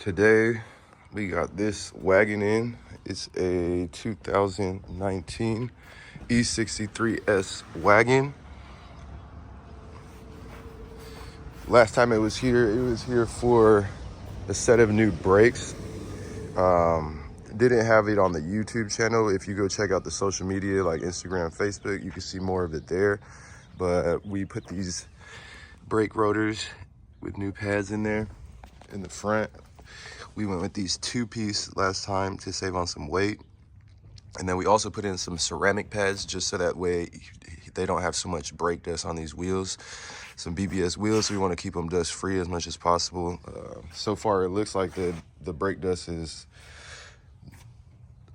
Today we got this wagon in. It's a 2019 E63s Wagon. Last time it was here for a set of new brakes. Didn't have it on the YouTube channel. If you go check out the social media like Instagram, Facebook, you can see more of it there. But we put these brake rotors with new pads in there in the front. We went with these two-piece last time to save on some weight. And then we also put in some ceramic pads just so that way they don't have so much brake dust on these wheels. Some BBS wheels, so we want to keep them dust free as much as possible. So far it looks like the brake dust is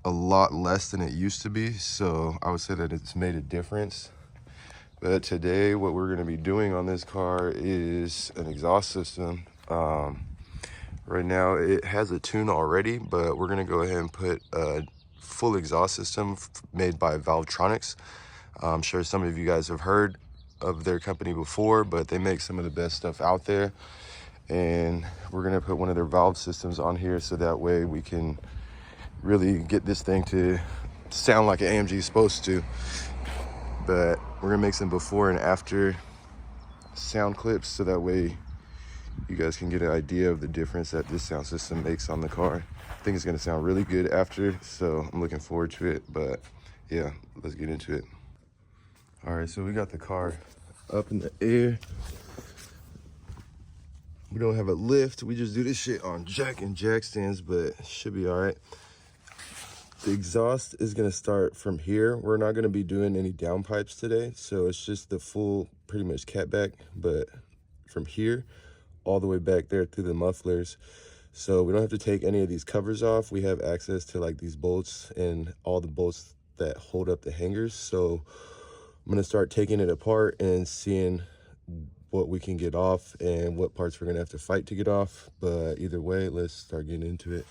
a lot less than it used to be, so I would say that it's made a difference. But today what we're going to be doing on this car is an exhaust system. Right now it has a tune already, but we're going to go ahead and put a full exhaust system made by Valvetronics. I'm sure some of you guys have heard of their company before, but they make some of the best stuff out there. And we're going to put one of their valve systems on here so that way we can really get this thing to sound like an AMG is supposed to. But we're gonna make some before and after sound clips so that way you guys can get an idea of the difference that this sound system makes on the car. I think it's gonna sound really good after, so I'm looking forward to it. But yeah, let's get into it. All right, so we got the car up in the air. We don't have a lift, we just do this shit on jack and jack stands, but it should be all right. The exhaust is gonna start from here. We're not gonna be doing any downpipes today, so it's just the full, pretty much catback, but from here all the way back there through the mufflers. So we don't have to take any of these covers off. We have access to like these bolts and all the bolts that hold up the hangers. So I'm gonna start taking it apart and seeing what we can get off and what parts we're gonna have to fight to get off. But either way, let's start getting into it.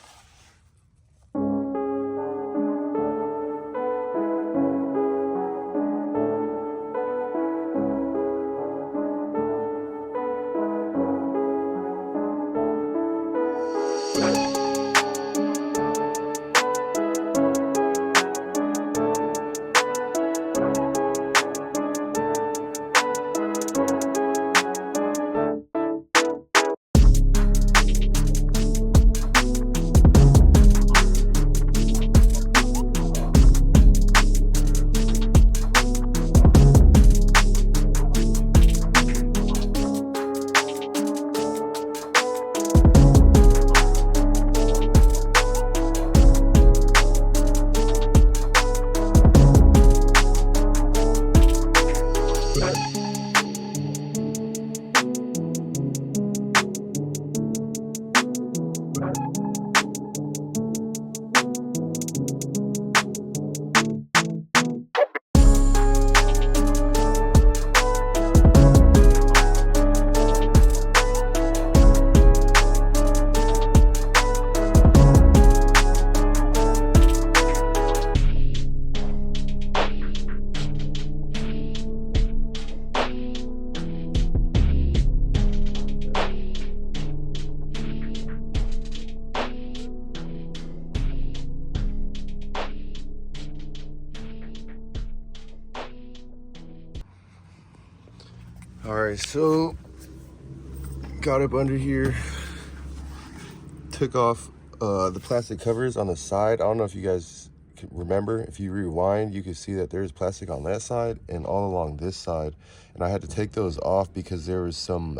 All right, so got up under here, took off the plastic covers on the side. I don't know if you guys can remember. If you rewind, you can see that there's plastic on that side and all along this side. And I had to take those off because there was some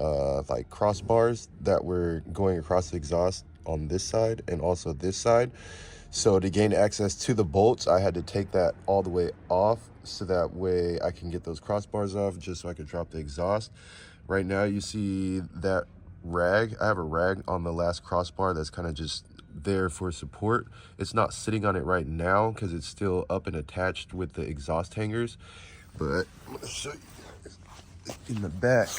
like crossbars that were going across the exhaust on this side and also this side. So to gain access to the bolts, I had to take that all the way off so that way I can get those crossbars off just so I could drop the exhaust. Right now you see that rag. I have a rag on the last crossbar that's kind of just there for support. It's not sitting on it right now because it's still up and attached with the exhaust hangers. But I'm gonna show you in the back.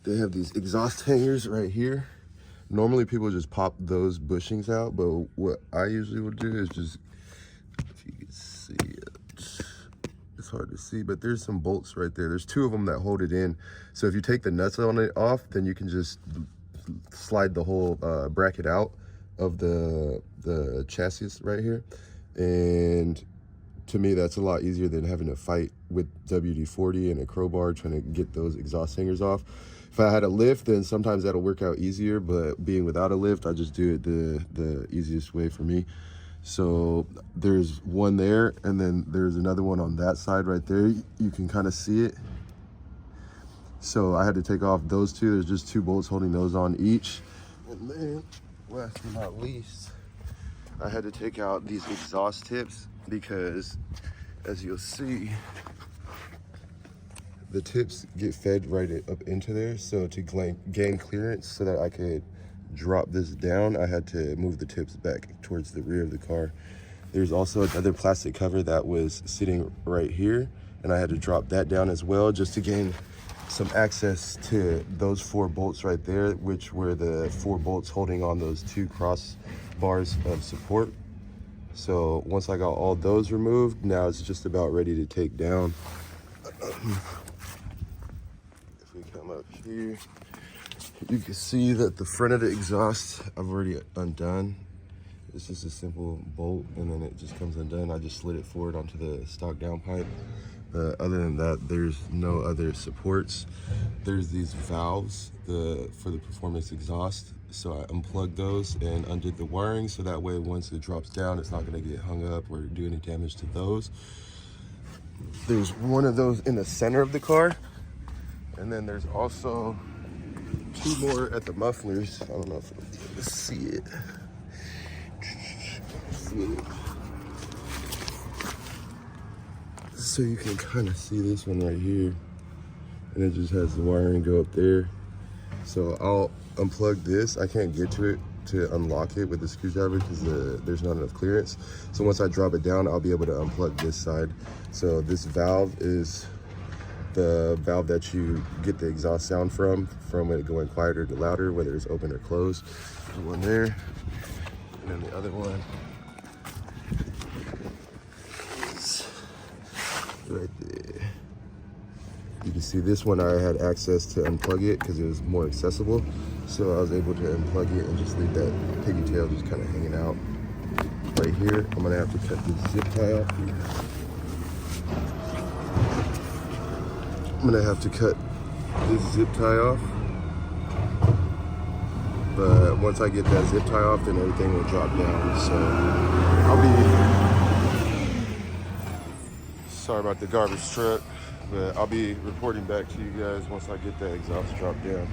They have these exhaust hangers right here. Normally people just pop those bushings out, but what I usually would do is just, if you can see it, it's hard to see. see, but there's some bolts right there. There's 2 of them that hold it in. So if you take the nuts on it off, then you can just slide the whole bracket out of the chassis right here. And to me, that's a lot easier than having to fight with WD-40 and a crowbar trying to get those exhaust hangers off. If I had a lift, then sometimes that'll work out easier, but being without a lift, I just do it the easiest way for me. So there's one there, and then there's another one on that side right there. You can kind of see it. So I had to take off those 2. There's just 2 bolts holding those on each. And then, last but not least, I had to take out these exhaust tips because, as you'll see, the tips get fed right up into there. So to gain clearance so that I could drop this down, I had to move the tips back towards the rear of the car. There's also another plastic cover that was sitting right here, and I had to drop that down as well just to gain some access to those 4 bolts right there, which were the 4 bolts holding on those 2 cross bars of support. So once I got all those removed, now it's just about ready to take down. If we come up here, you can see that the front of the exhaust I've already undone. It's just a simple bolt, and then it just comes undone. I just slid it forward onto the stock downpipe. Other than that, there's no other supports. There's these valves for the performance exhaust. So I unplugged those and undid the wiring, so that way once it drops down, it's not gonna get hung up or do any damage to those. There's one of those in the center of the car, and then there's also 2 more at the mufflers. I don't know if you'll be able to see it. So you can kind of see this one right here, and it just has the wiring go up there. So I'll unplug this. I can't get to it to unlock it with the screwdriver because there's not enough clearance. So once I drop it down, I'll be able to unplug this side. So this valve is the valve that you get the exhaust sound from it going quieter to louder, whether it's open or closed. There's one there, and then the other one is right there. You can see this one I had access to unplug it because it was more accessible. So I was able to unplug it and just leave that piggy tail just kind of hanging out right here. I'm gonna have to cut this zip tie off. I'm gonna have to cut this zip tie off. But once I get that zip tie off, then everything will drop down. So I'll be, sorry about the garbage truck, but I'll be reporting back to you guys once I get that exhaust dropped down.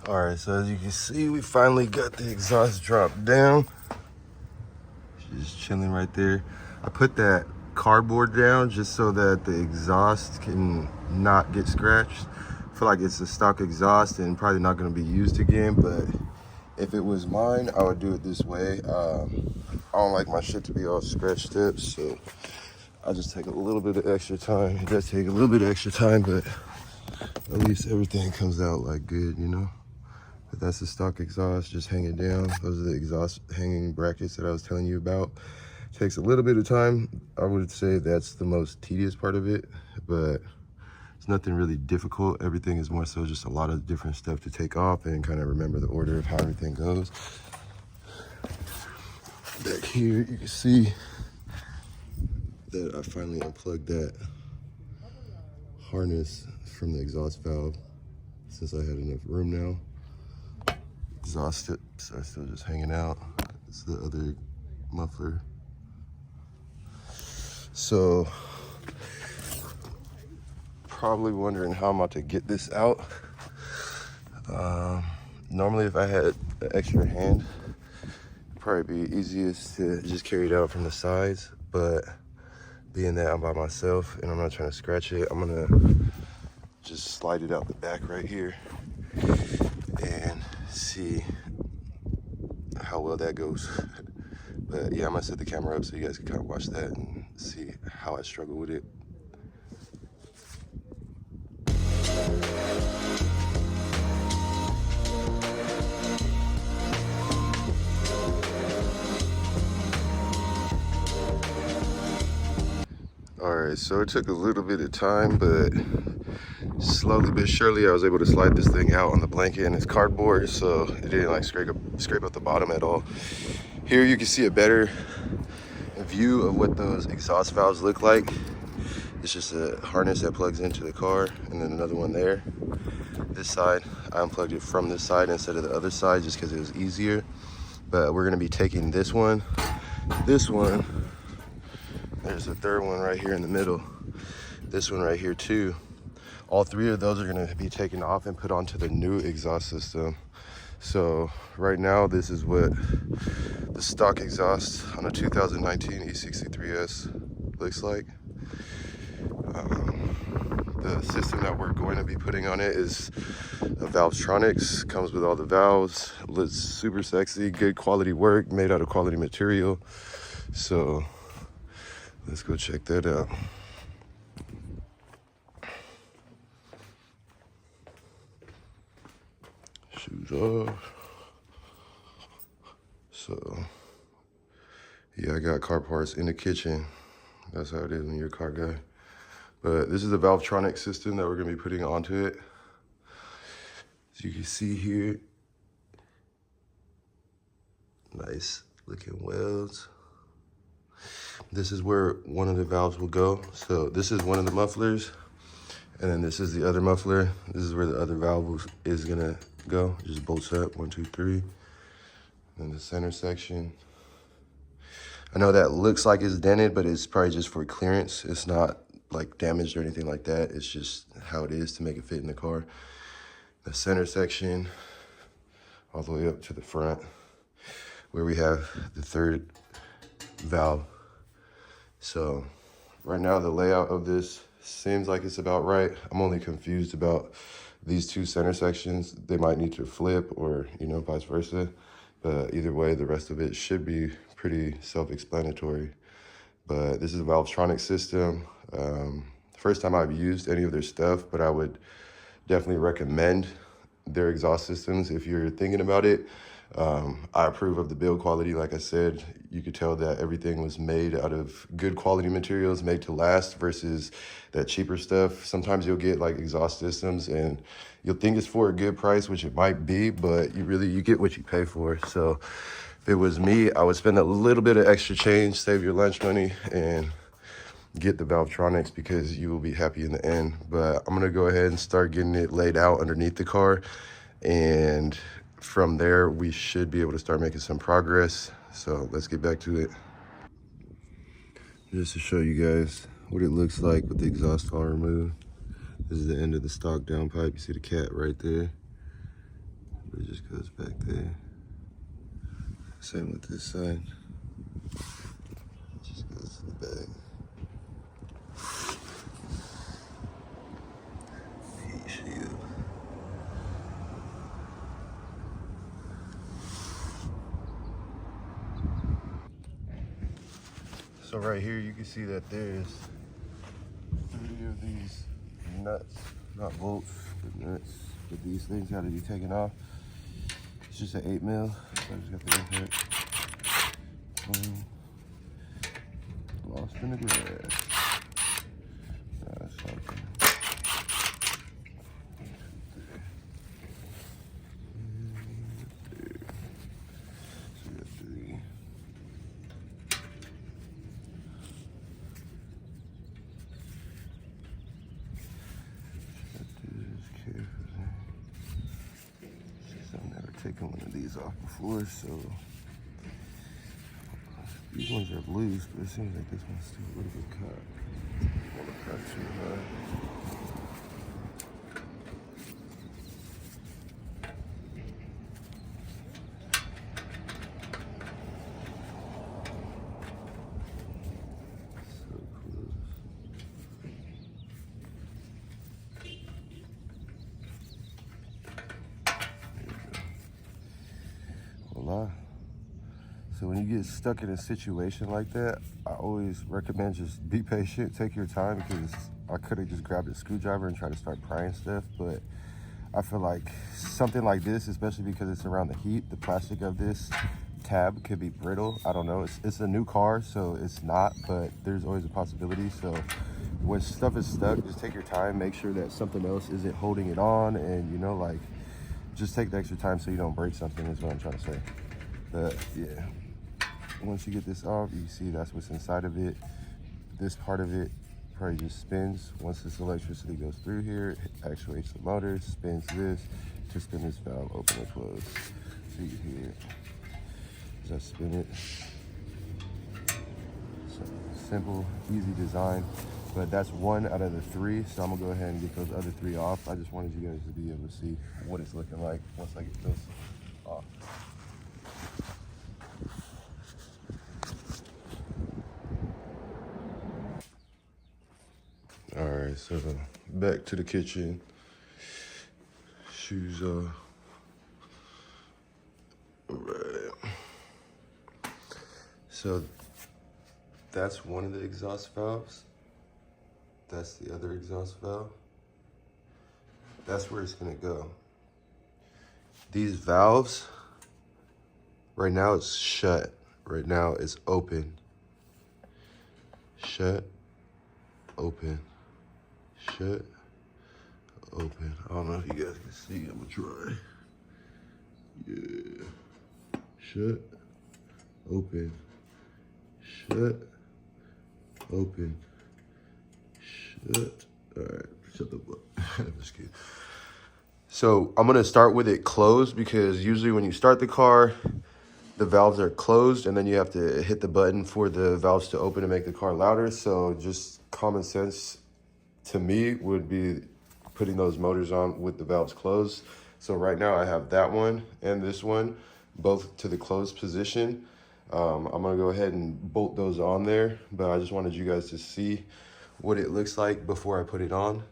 All right, so as you can see, we finally got the exhaust dropped down. She's just chilling right there. I put that cardboard down just so that the exhaust can not get scratched. I feel like it's a stock exhaust and probably not gonna be used again, but if it was mine, I would do it this way. I don't like my shit to be all scratched up, so I just take a little bit of extra time. It does take a little bit of extra time, but at least everything comes out like good, you know? But that's the stock exhaust, just hang it down. Those are the exhaust hanging brackets that I was telling you about. Takes a little bit of time. I would say that's the most tedious part of it, but it's nothing really difficult. Everything is more so just a lot of different stuff to take off and kind of remember the order of how everything goes. Back here, you can see that I finally unplugged that harness from the exhaust valve since I had enough room now. Exhaust tips are still just hanging out. It's the other muffler. So, probably wondering how I'm about to get this out. Normally if I had an extra hand, it'd probably be easiest to just carry it out from the sides, but being that I'm by myself and I'm not trying to scratch it, I'm gonna just slide it out the back right here and see how well that goes. But yeah, I'm gonna set the camera up so you guys can kind of watch that and see how I struggle with it. All right, so it took a little bit of time, but slowly but surely I was able to slide this thing out on the blanket, and it's cardboard, so it didn't like scrape up the bottom at all. Here you can see a better view of what those exhaust valves look like. It's just a harness that plugs into the car, and then another one there. This side, I unplugged it from this side instead of the other side just because it was easier. But we're gonna be taking this one, there's a third one right here in the middle, this one right here too. All three of those are gonna be taken off and put onto the new exhaust system. So right now, this is what the stock exhaust on a 2019 E63s looks like. The system that we're going to be putting on it is a Valvetronics. Comes with all the valves. Looks super sexy, good quality work, made out of quality material. So let's go check that out. Shoes off. So yeah, I got car parts in the kitchen. That's how it is when you're a car guy. But this is the Valvetronics system that we're gonna be putting onto it. As you can see here, nice looking welds. This is where one of the valves will go. So this is one of the mufflers, and then this is the other muffler. This is where the other valve is gonna go. It just bolts up, 1, 2, 3. And the center section. I know that looks like it's dented, but it's probably just for clearance. It's not like damaged or anything like that. It's just how it is to make it fit in the car. The center section, all the way up to the front, where we have the third valve. So right now the layout of this seems like it's about right. I'm only confused about these two center sections. They might need to flip, or vice versa. But either way, the rest of it should be pretty self-explanatory. But this is a Valvetronics system. First time I've used any of their stuff, but I would definitely recommend their exhaust systems if you're thinking about it. I approve of the build quality. Like I said, you could tell that everything was made out of good quality materials, made to last, versus that cheaper stuff. Sometimes you'll get like exhaust systems and you'll think it's for a good price, which it might be, but you get what you pay for. So if it was me, I would spend a little bit of extra change, save your lunch money, and get the Valvetronics, because you will be happy in the end. But I'm gonna go ahead and start getting it laid out underneath the car, and from there we should be able to start making some progress. So let's get back to it. Just to show you guys what it looks like with the exhaust all removed. This is the end of the stock downpipe. You see the cat right there, but it just goes back there. Same with this side. It just goes to the back. Heat shield. So right here you can see that there's 30 of these nuts, not bolts, but nuts. But these things got to be taken off. It's just an 8mm. So I just got the impact. Lost in the grass. That's something. So we got 3. I've never taken one of these off before, so these ones are loose, but it seems like this one's still a little bit cut. I want to cut too high. So close. So when you get stuck in a situation like that, I always recommend just be patient, take your time, because I could have just grabbed a screwdriver and tried to start prying stuff, but I feel like something like this, especially because it's around the heat, the plastic of this tab could be brittle. I don't know, it's a new car, so it's not, but there's always a possibility. So when stuff is stuck, just take your time, make sure that something else isn't holding it on, and you know, like, just take the extra time so you don't break something is what I'm trying to say. But yeah, once you get this off, you can see that's what's inside of it. This part of it probably just spins. Once this electricity goes through here, it actuates the motor, spins this to spin this valve open and close. So you can hear it as I spin it. So simple, easy design, but that's one out of the three. So I'm gonna go ahead and get those other three off. I just wanted you guys to be able to see what it's looking like once I get this off. All right, so back to the kitchen. Shoes off. All right. So that's one of the exhaust valves. That's the other exhaust valve. That's where it's gonna go. These valves, right now it's shut. Right now it's open. Shut, open. Shut, open. I don't know if you guys can see. I'm gonna try. Yeah. Shut, open. Shut, open. Shut. All right, shut the book. I'm just kidding. So I'm gonna start with it closed, because usually when you start the car, the valves are closed and then you have to hit the button for the valves to open to make the car louder. So just common sense to me would be putting those motors on with the valves closed. So right now I have that one and this one, both to the closed position. I'm gonna go ahead and bolt those on there, but I just wanted you guys to see what it looks like before I put it on.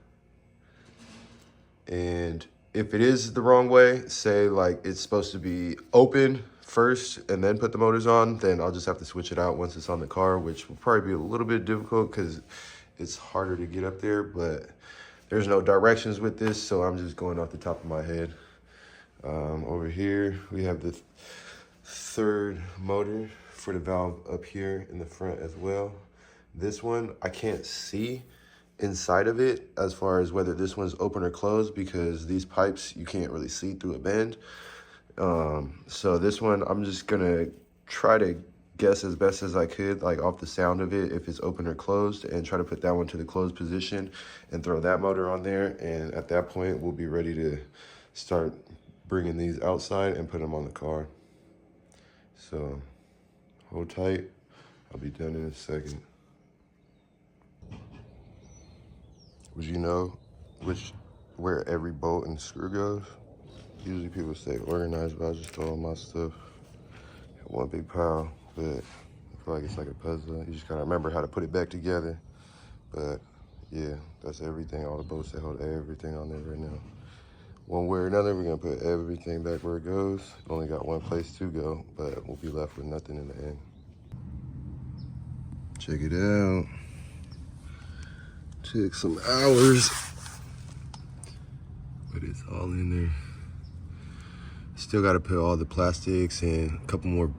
And if it is the wrong way, say like it's supposed to be open first and then put the motors on, then I'll just have to switch it out once it's on the car, which will probably be a little bit difficult because it's harder to get up there, but there's no directions with this, so I'm just going off the top of my head. Over here, we have the third motor for the valve up here in the front as well. This one, I can't see inside of it as far as whether this one's open or closed, because these pipes, you can't really see through a bend. So this one, I'm just gonna try to guess as best as I could, like off the sound of it, if it's open or closed, and try to put that one to the closed position and throw that motor on there. And at that point, we'll be ready to start bringing these outside and put them on the car. So hold tight, I'll be done in a second. Would you know where every bolt and screw goes? Usually people say organized, but I just throw all my stuff in one big pile. But I feel like it's like a puzzle. You just gotta remember how to put it back together. But yeah, that's everything, all the bolts that hold everything on there right now. One way or another, we're gonna put everything back where it goes. Only got one place to go, but we'll be left with nothing in the end. Check it out. Took some hours, but it's all in there. Still got to put all the plastics and a couple more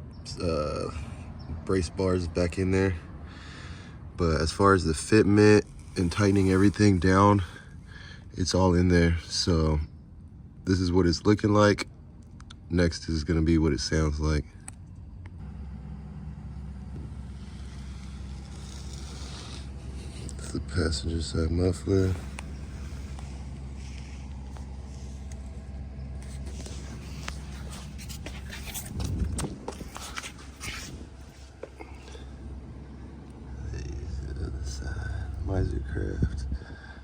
brace bars back in there. But as far as the fitment and tightening everything down, it's all in there. So this is what it's looking like. Next is going to be what it sounds like. It's the passenger side muffler. Meisterschaft.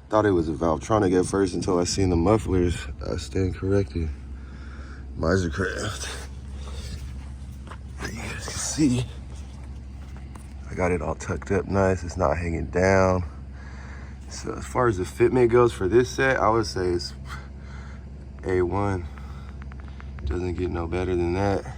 Thought it was a Valvetronic at first until I seen the mufflers. I stand corrected. Meisterschaft. You guys can see, I got it all tucked up nice. It's not hanging down. So as far as the fitment goes for this set, I would say it's A1. Doesn't get no better than that.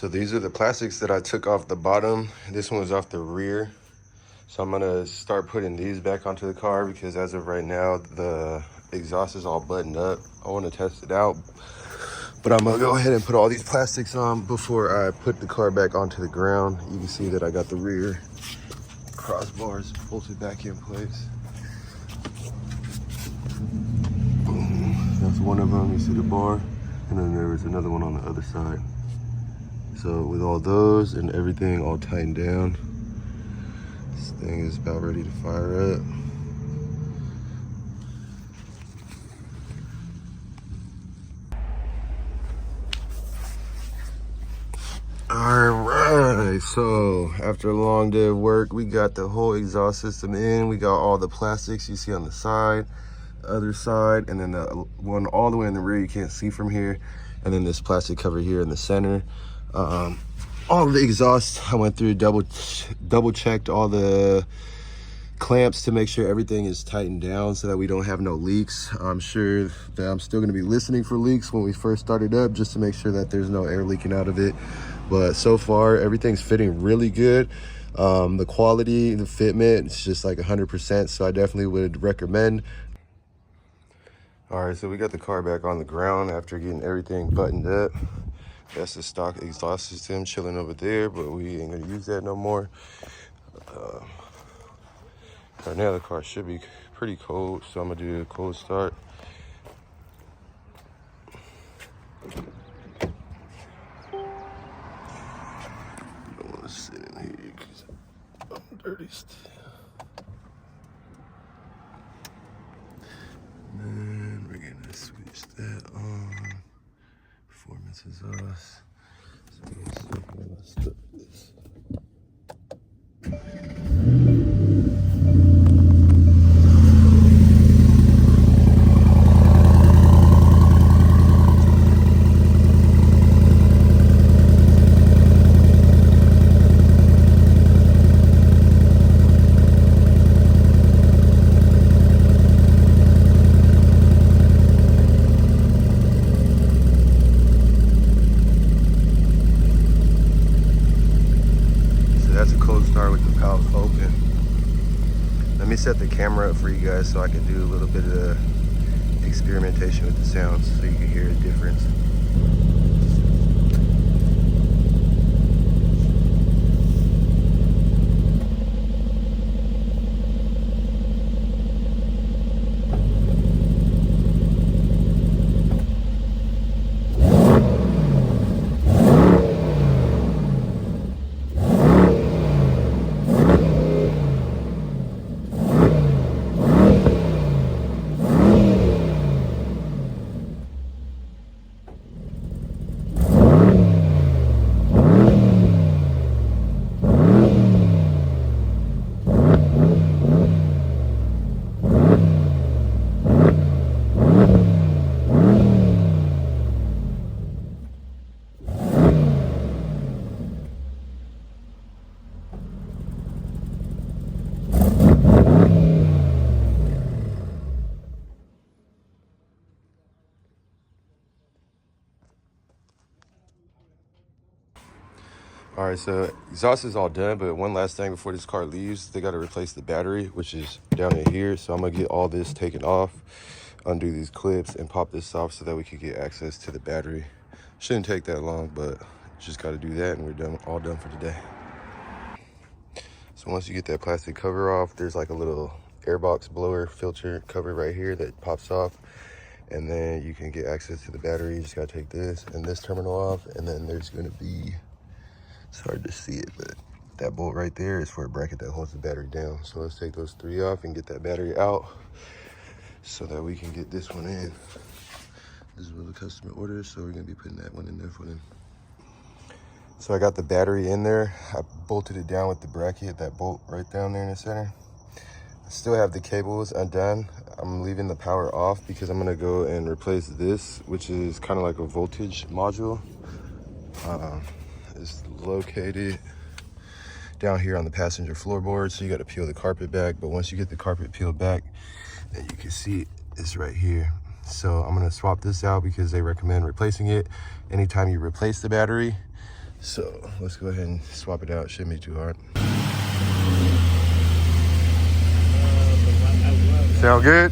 So these are the plastics that I took off the bottom. This one was off the rear. So I'm gonna start putting these back onto the car because as of right now, the exhaust is all buttoned up. I wanna test it out, but I'm gonna go ahead and put all these plastics on before I put the car back onto the ground. You can see that I got the rear crossbars bolted back in place. Boom. That's one of them, you see the bar, and then there was another one on the other side. So with all those and everything all tightened down, this thing is about ready to fire up. All right, so after a long day of work, we got the whole exhaust system in. We got all the plastics you see on the side, the other side, and then the one all the way in the rear you can't see from here, and then this plastic cover here in the center. All of the exhaust, I went through, double checked all the clamps to make sure everything is tightened down so that we don't have no leaks. I'm sure that I'm still gonna be listening for leaks when we first started up, just to make sure that there's no air leaking out of it. But so far, everything's fitting really good. The quality, the fitment, it's just like 100%, so I definitely would recommend. All right, so we got the car back on the ground after getting everything buttoned up. That's the stock exhaust system chilling over there, but we ain't gonna use that no more. Right now the car should be pretty cold, so I'm gonna do a cold start. I don't wanna sit in here because I'm dirty still. And then we're gonna switch that on. Performance is us. So I'm gonna start this. Let me set the camera up for you guys so I can do a little bit of experimentation with the sounds so you can hear the difference. All right, so exhaust is all done, but one last thing before this car leaves, they got to replace the battery, which is down in here. So I'm gonna get all this taken off, undo these clips, and pop this off so that we can get access to the battery. Shouldn't take that long, but just got to do that, and we're done, all done for today. So once you get that plastic cover off, there's like a little airbox blower filter cover right here that pops off, and then you can get access to the battery. You just got to take this and this terminal off, and then there's going to be, it's hard to see it, but that bolt right there is for a bracket that holds the battery down. So let's take those three off and get that battery out so that we can get this one in. This is what the customer orders, so we're gonna be putting that one in there for them. So I got the battery in there. I bolted it down with the bracket, that bolt right down there in the center. I still have the cables undone. I'm leaving the power off because I'm gonna go and replace this, which is kind of like a voltage module. It's located down here on the passenger floorboard, so you got to peel the carpet back. But once you get the carpet peeled back, then you can see it's right here. So I'm gonna swap this out because they recommend replacing it anytime you replace the battery. So let's go ahead and swap it out. Shouldn't be too hard. Sound good?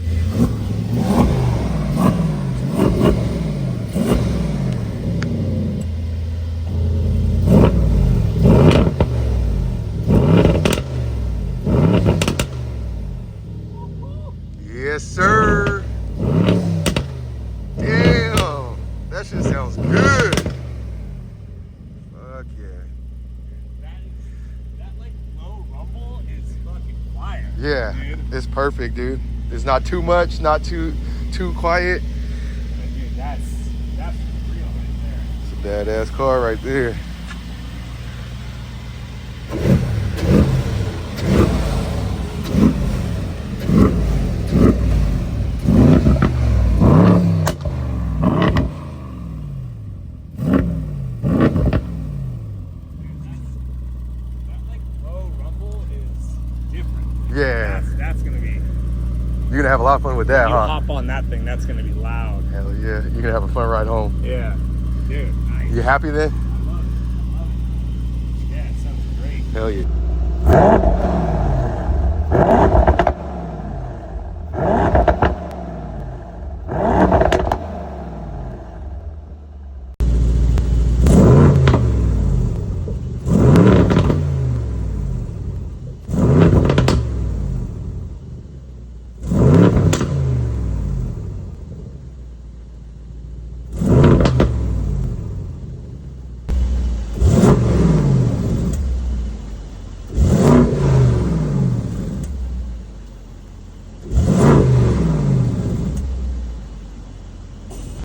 Yes, sir. Damn, that shit sounds good. Fuck yeah. That like low rumble is fucking fire. Yeah, dude. it's perfect, dude. It's not too much, not too quiet. Dude, that's real right there. It's a badass car right there. Yeah. That's gonna be. You're gonna have a lot of fun with that, You huh? hop on that thing, that's gonna be loud. Hell yeah. You're gonna have a fun ride home. Yeah. Dude, nice. You happy then? I love it. Yeah, it sounds great. Hell yeah.